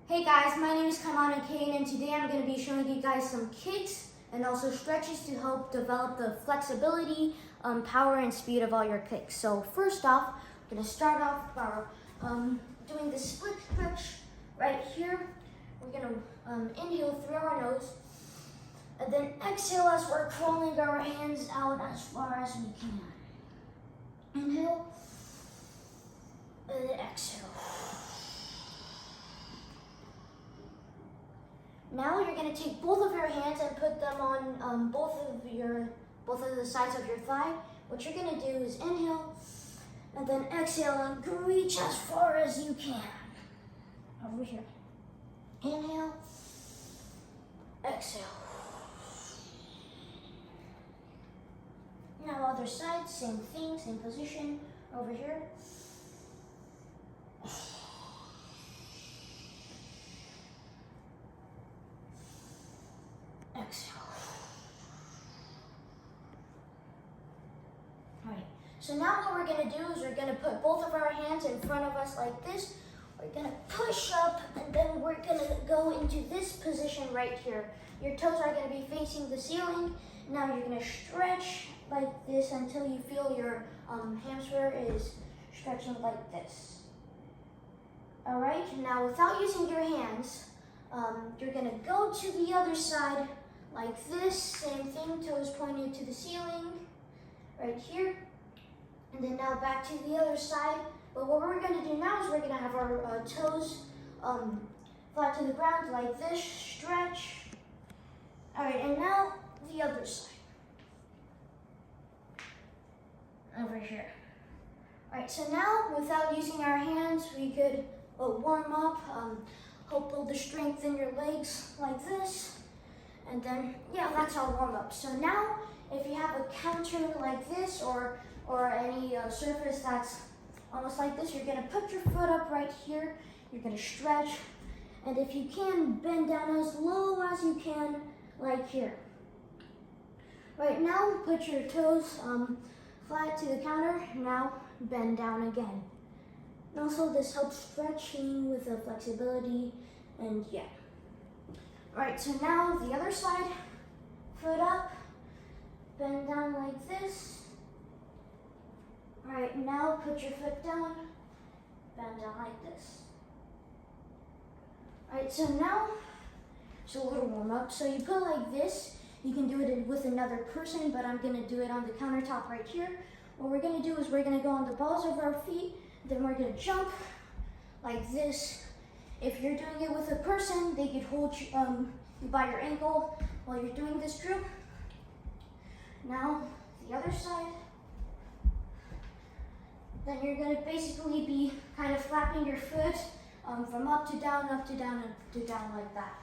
Hey guys, my name is Kaimana Kane, and today I'm going to be showing you guys some kicks and also stretches to help develop the flexibility, power, and speed of all your kicks. So first off, we're going to start off by doing the split stretch right here. We're going to inhale through our nose, and then exhale as we're crawling our hands out as far as we can. Inhale, and then exhale. Now you're going to take both of your hands and put them on both of the sides of your thigh. What you're going to do is inhale and then exhale and reach as far as you can. Over here. Inhale, exhale. Now other side, same thing, same position. Over here. Exhale. Alright, so now what we're going to do is we're going to put both of our hands in front of us like this. We're going to push up, and then we're going to go into this position right here. Your toes are going to be facing the ceiling. Now you're going to stretch like this until you feel your hamstring is stretching like this. Alright, now without using your hands, you're going to go to the other side like this, same thing, toes pointed to the ceiling, right here. And then now back to the other side. But what we're going to do now is we're going to have our toes flat to the ground like this, stretch. All right, and now the other side. Over here. All right, so now without using our hands, we could warm up, help build the strength in your legs like this. And then, yeah, that's our warm-up. So now, if you have a counter like this or any surface that's almost like this, you're going to put your foot up right here. You're going to stretch. And if you can, bend down as low as you can, like here. Right now, put your toes flat to the counter. Now, bend down again. And also, this helps stretching with the flexibility, and yeah. Alright, so now the other side, foot up, bend down like this. Alright, now put your foot down, bend down like this. Alright, so now, it's a little warm up. So you put like this, you can do it with another person, but I'm going to do it on the countertop right here. What we're going to do is we're going to go on the balls of our feet, then we're going to jump like this. If you're doing it with a person, they could hold you by your ankle while you're doing this drill. Now, the other side. Then you're going to basically be kind of flapping your foot from up to down, up to down, up to down like that.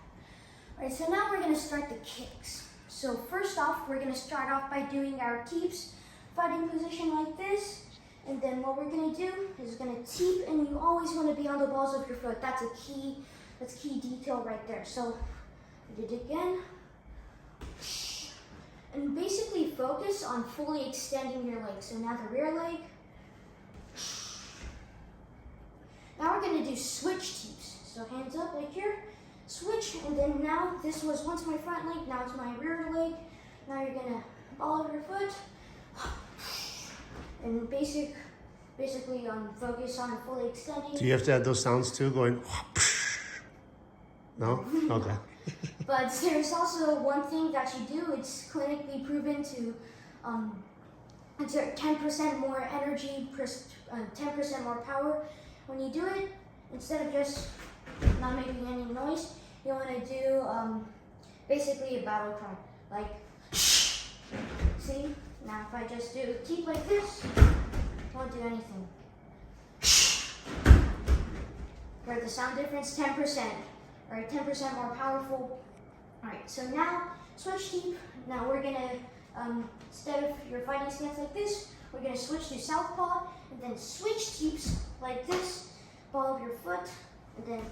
All right, so now we're going to start the kicks. So first off, we're going to start off by doing our teeps, fighting position like this. And then what we're going to do is going to teep, and you always want to be on the balls of your foot. That's key detail right there. So we did it again. And basically focus on fully extending your legs. So now the rear leg. Now we're going to do switch teeps. So hands up like here, switch, and then now this was once my front leg, now it's my rear leg. Now you're going to ball of your foot. And basically focus on fully extending. Do you have to add those sounds too, going? No? Okay. But there's also one thing that you do. It's clinically proven to exert 10% more energy, 10% more power. When you do it, instead of just not making any noise, you want to do basically a battle cry, like. See? Now if I just do a teep like this, I won't do anything. For the sound difference, 10%. Alright, 10% more powerful. Alright, so now switch teep. Now we're gonna, instead of your fighting stance like this, we're gonna switch to southpaw, and then switch teeps like this, ball of your foot, and then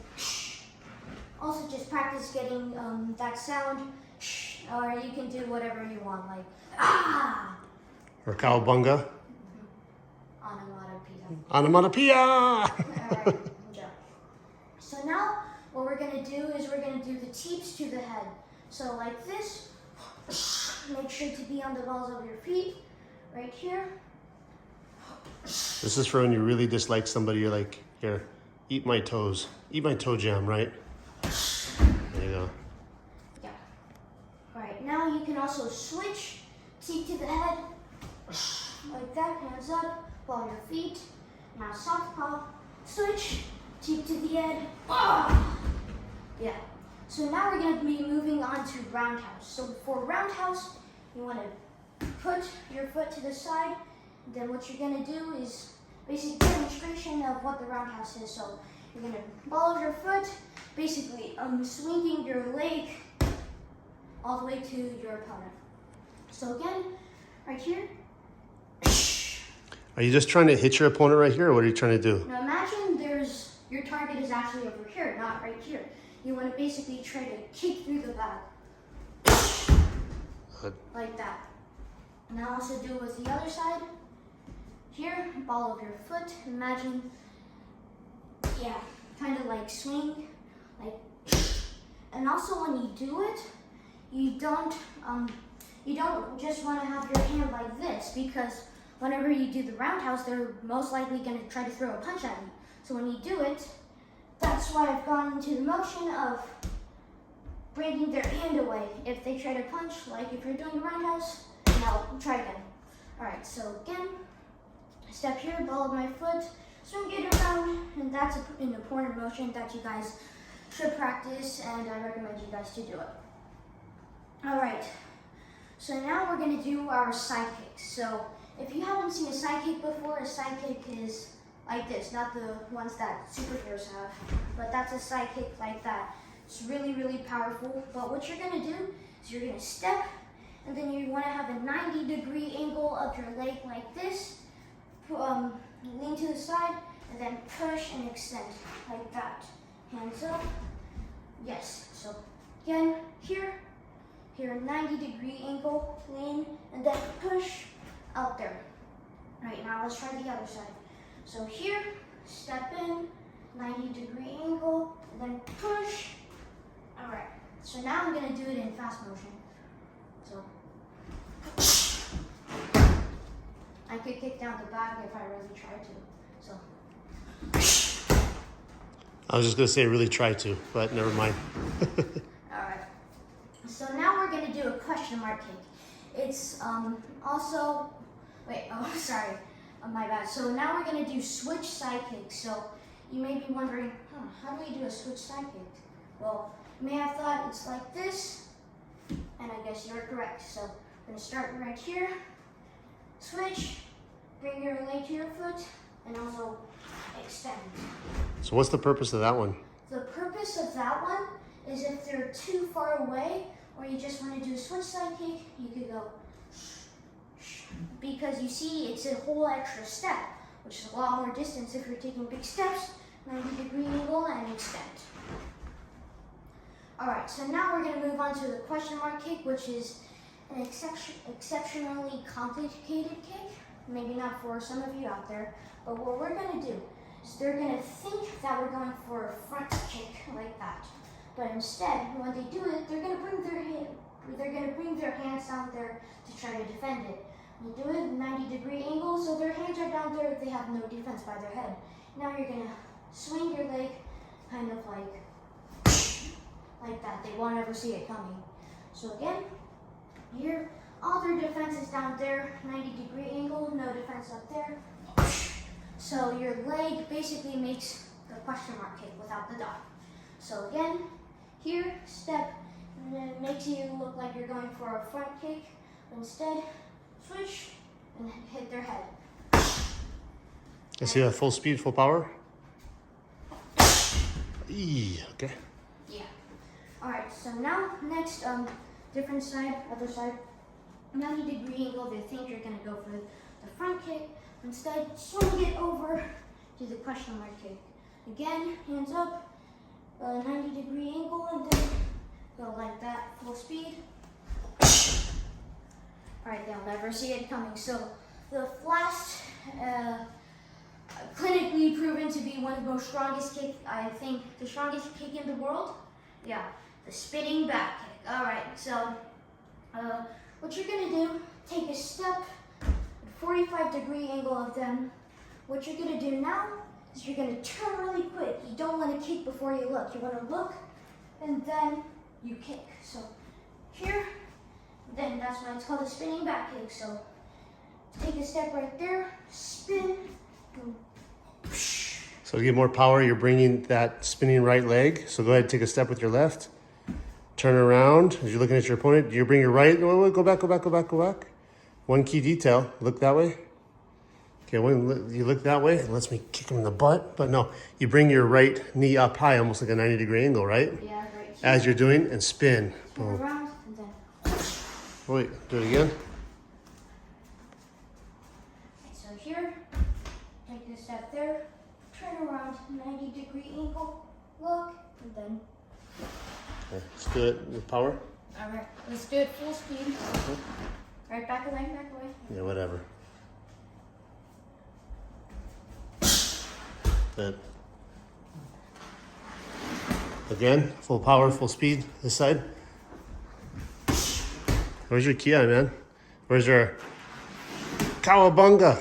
also just practice getting that sound, or you can do whatever you want, like ah! Or cowabunga. Onomatopoeia. Onomatopoeia! Alright, so now what we're gonna do is we're gonna do the teeps to the head. So like this, make sure to be on the balls of your feet, right here. This is for when you really dislike somebody. You're like, here, eat my toes. Eat my toe jam, right? There you go. Yeah. All right, now you can also switch, teep to the head, like that, hands up, ball your feet. Now southpaw, switch, teep to the head. Yeah. So now we're gonna be moving on to roundhouse. So for roundhouse, you wanna put your foot to the side. Then what you're gonna do is basic demonstration of what the roundhouse is. So you're gonna ball of your foot, basically swinging your leg all the way to your opponent. So again, right here. Are you just trying to hit your opponent right here, or what are you trying to do? Now imagine your target is actually over here, not right here. You want to basically try to kick through the bag. Like that. Now also do it with the other side. Here, ball of your foot. Imagine, yeah, kind of like swing, like. And also when you do it, you don't just want to have your hand like this, because whenever you do the roundhouse, they're most likely going to try to throw a punch at you. So when you do it, that's why I've gone into the motion of bringing their hand away. If they try to punch, like if you're doing the roundhouse, now try again. All right, so again, step here, ball of my foot, swing it around, and that's an important motion that you guys should practice, and I recommend you guys to do it. All right, so now we're gonna do our side kicks. So if you haven't seen a side kick before, a side kick is like this, not the ones that superheroes have, but that's a side kick like that. It's really, really powerful. But what you're gonna do is you're gonna step, and then you wanna have a 90-degree angle of your leg like this, lean to the side, and then push and extend like that. Hands up, yes. So again, here, 90-degree angle, lean, and then push out there. All right, now let's try the other side. So here, step in, 90-degree angle, and then push. All right, so now I'm gonna do it in fast motion. So, I could kick down the back if I really tried to, so. I was just gonna say really try to, but never mind. All right, so now we're gonna do a question mark kick. It's also, wait, oh, sorry. My bad. So now we're going to do switch side kicks. So you may be wondering, how do we do a switch side kick? Well, you may have thought it's like this, and I guess you're correct. So we're going to start right here, switch, bring your leg to your foot, and also extend. So what's the purpose of that one? The purpose of that one is if they're too far away, or you just want to do a switch side kick, you could go, because you see it's a whole extra step, which is a lot more distance if you're taking big steps, 90-degree angle, and extend. All right, so now we're going to move on to the question mark kick, which is an exceptionally complicated kick. Maybe not for some of you out there, but what we're going to do is they're going to think that we're going for a front kick like that. But instead, when they do it, they're going to bring their hands down there to try to defend it. You do it 90-degree angle, so their hands are down there, they have no defense by their head. Now you're gonna swing your leg kind of like that. They won't ever see it coming. So again, here, all their defense is down there, 90-degree angle, no defense up there. So your leg basically makes the question mark kick without the dot. So again, here, step, and then it makes you look like you're going for a front kick, but instead, switch and hit their head. I see that full speed, full power. Okay. Yeah. All right. So now next, different side, other side, 90-degree angle. They think you're gonna go for the front kick. Instead, swing it over to the question mark kick. Again, hands up, 90-degree angle, and then go like that, full speed. All right, they'll never see it coming. So the last clinically proven to be one of the most strongest kick, I think the strongest kick in the world. Yeah, the spinning back kick. All right, so what you're gonna do, take a step, 45-degree angle of them. What you're gonna do now is you're gonna turn really quick. You don't wanna kick before you look. You wanna look and then you kick. So here, then that's why it's called a spinning back kick. So take a step right there, spin. So to get more power, you're bringing that spinning right leg. So go ahead and take a step with your left. Turn around as you're looking at your opponent. You bring your right. Wait, go back, go back, go back, go back. One key detail. Look that way. Okay, when you look that way, it lets me kick him in the butt. But no, you bring your right knee up high, almost like a 90-degree angle, right? Yeah, right here. As you're doing, and spin. Turn around and then. Wait, do it again. Okay, so here, take this step there, turn around, 90-degree angle, look, and then. Okay, let's do it with power. All right, let's do it full speed. All right, back away, back away. Yeah, whatever. Good. Again, full power, full speed, this side. Where's your Kia, man? Where's your Cowabunga?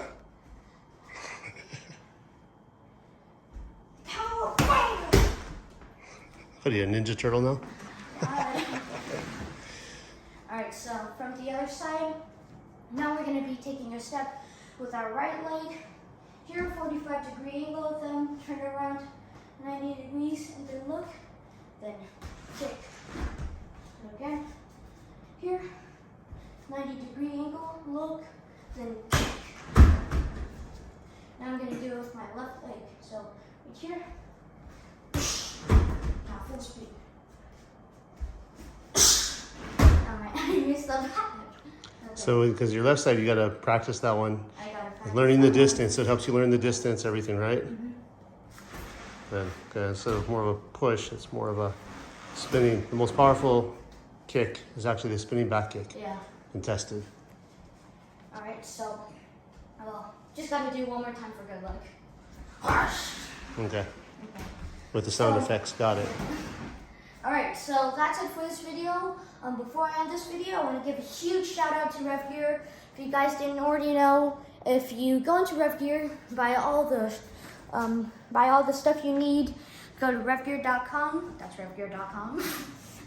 What are you, a Ninja Turtle now? Alright, so from the other side, now we're going to be taking a step with our right leg. Here, 45-degree angle of them, turn around 90 degrees, and then look, then kick. And again, here, 90-degree angle, look, then kick. Now I'm going to do it with my left leg. So, right here, now full speed. Alright, I missed up. Okay. So, because your left side, you got to practice that one. I gotta practice Learning the that one. distance, it helps you learn the distance, everything, right? Mhm. Then, okay, instead of more of a push, it's more of a spinning. The most powerful kick is actually the spinning back kick. Yeah. Been tested. Alright, so just gotta do one more time for good luck. Okay. Okay. With the sound So- effects, got it. Alright, so that's it for this video. Before I end this video, I want to give a huge shout out to revgear. If you guys didn't already know, if you go into revgear, buy all the stuff you need, go to revgear.com. That's revgear.com.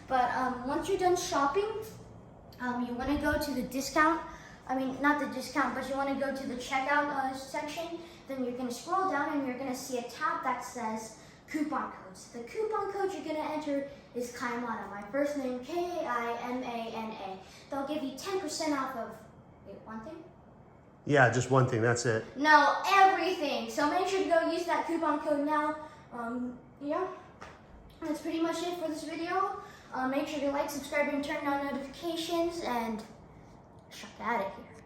But once you're done shopping, you want to go to the discount. I mean, not the discount, but you want to go to the checkout section. Then you're going to scroll down and you're going to see a tab that says coupon codes. The coupon code you're going to enter is Kaimana. My first name, Kaimana. They'll give you 10% off of, wait, one thing? Yeah, just one thing, that's it. No, everything. So make sure to go use that coupon code now. Yeah, that's pretty much it for this video. Make sure to like, subscribe, and turn on notifications, and check out of here.